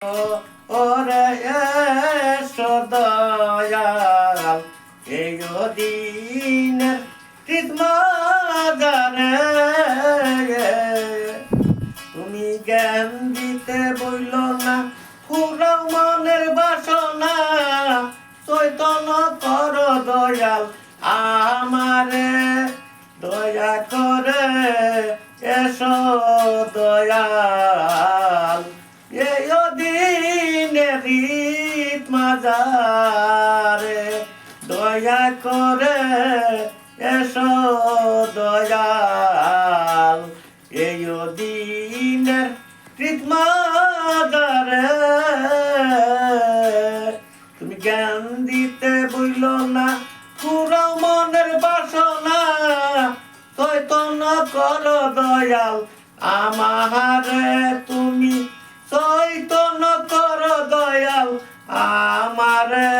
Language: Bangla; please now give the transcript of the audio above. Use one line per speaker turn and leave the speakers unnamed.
ওরে এসো দয়াল এই দিনের কৃতমাদারে তুমি জ্ঞান দিতে বইল না ফুরাও মনের বাসনা চৈতন্য কর দয়াল আমারে দয়া করে এসো দয়াল এই দিনে রীত মাজারে দয়া করে এসো দয়াল এই দিনের রীত মাজারে তুমি জ্ঞান দিতে বইল না পুরাও মনের বাসনা চৈতন্য কর দয়াল আমারে তুমি চৈতন্য কর দয়াল আমারে